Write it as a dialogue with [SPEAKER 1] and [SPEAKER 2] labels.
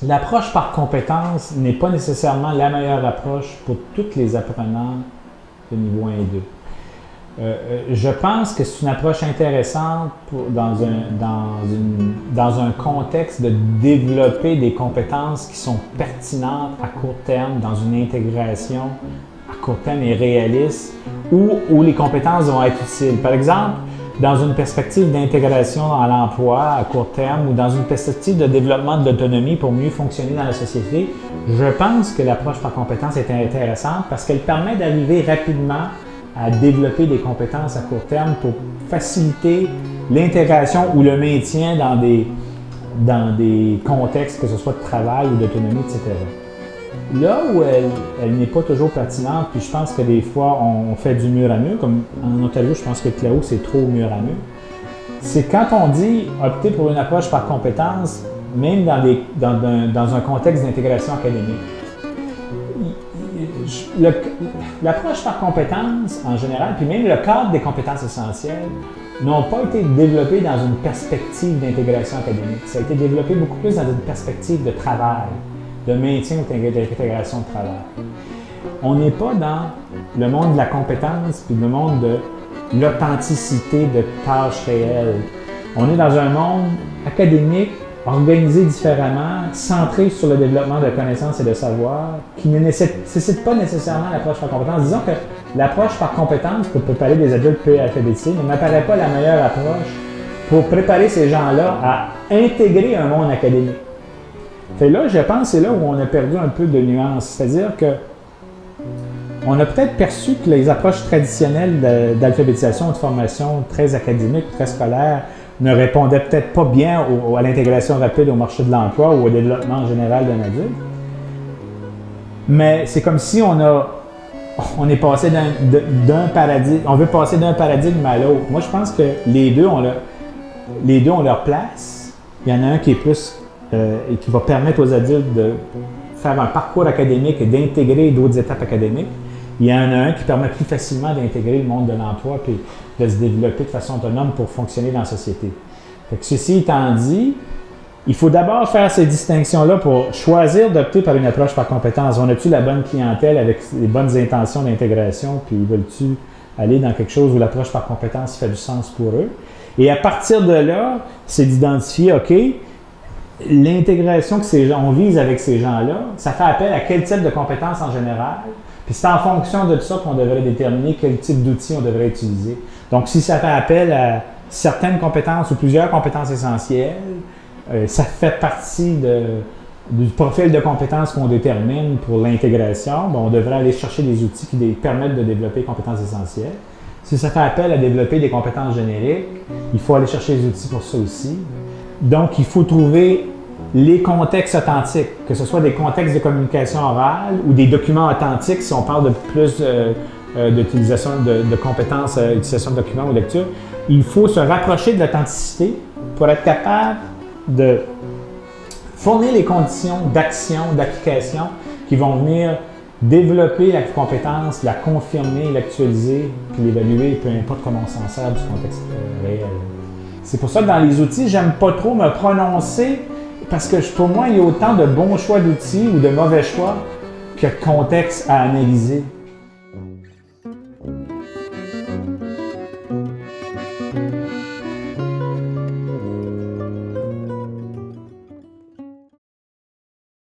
[SPEAKER 1] L'approche par compétence n'est pas nécessairement la meilleure approche pour tous les apprenants de niveau 1 et 2. Je pense que c'est une approche intéressante dans un contexte de développer des compétences qui sont pertinentes à court terme dans une intégration à court terme et réaliste où les compétences vont être utiles. Par exemple, dans une perspective d'intégration à l'emploi à court terme ou dans une perspective de développement de l'autonomie pour mieux fonctionner dans la société, je pense que l'approche par compétence est intéressante parce qu'elle permet d'arriver rapidement à développer des compétences à court terme pour faciliter l'intégration ou le maintien dans des contextes, que ce soit de travail ou d'autonomie, etc. Là où elle n'est pas toujours pertinente, puis je pense que des fois on fait du mur à mur, comme en Ontario, je pense que Clao c'est trop mur à mur, c'est quand on dit opter pour une approche par compétence, même dans un contexte d'intégration académique. L'approche par compétence en général, puis même le cadre des compétences essentielles, n'ont pas été développés dans une perspective d'intégration académique. Ça a été développé beaucoup plus dans une perspective de travail, de maintien ou d'intégration de travail. On n'est pas dans le monde de la compétence puis le monde de l'authenticité de tâches réelles. On est dans un monde académique, organisé différemment, centré sur le développement de connaissances et de savoir, qui ne nécessite pas nécessairement l'approche par compétence. Disons que l'approche par compétence pour préparer des adultes peu alphabétisés ne m'apparaît pas la meilleure approche pour préparer ces gens-là à intégrer un monde académique. Fait là, je pense que c'est là où on a perdu un peu de nuance. C'est-à-dire que on a peut-être perçu que les approches traditionnelles d'alphabétisation, de formation très académique, très scolaire, ne répondaient peut-être pas bien à l'intégration rapide au marché de l'emploi ou au développement général d'un adulte. Mais c'est comme si on est passé d'un paradigme, on veut passer d'un paradigme à l'autre. Moi, je pense que les deux ont leur place. Il y en a un qui est plus et qui va permettre aux adultes de faire un parcours académique et d'intégrer d'autres étapes académiques. Il y en a un qui permet plus facilement d'intégrer le monde de l'emploi et de se développer de façon autonome pour fonctionner dans la société. Fait que ceci étant dit, il faut d'abord faire ces distinctions-là pour choisir d'opter par une approche par compétence. On a-tu la bonne clientèle avec les bonnes intentions d'intégration, puis veulent-tu aller dans quelque chose où l'approche par compétence fait du sens pour eux? Et à partir de là, c'est d'identifier, OK, l'intégration on vise avec ces gens-là, ça fait appel à quel type de compétences en général, puis c'est en fonction de ça qu'on devrait déterminer quel type d'outils on devrait utiliser. Donc, si ça fait appel à certaines compétences ou plusieurs compétences essentielles, ça fait partie du profil de compétences qu'on détermine pour l'intégration. Bon, on devrait aller chercher des outils qui permettent de développer les compétences essentielles. Si ça fait appel à développer des compétences génériques, il faut aller chercher des outils pour ça aussi. Donc, il faut trouver les contextes authentiques, que ce soit des contextes de communication orale ou des documents authentiques, si on parle de plus d'utilisation de compétences, utilisation de documents ou lecture. Il faut se rapprocher de l'authenticité pour être capable de fournir les conditions d'action, d'application qui vont venir développer la compétence, la confirmer, l'actualiser, puis l'évaluer, peu importe comment on s'en sert du contexte réel. C'est pour ça que dans les outils, j'aime pas trop me prononcer parce que pour moi, il y a autant de bons choix d'outils ou de mauvais choix que de contexte à analyser.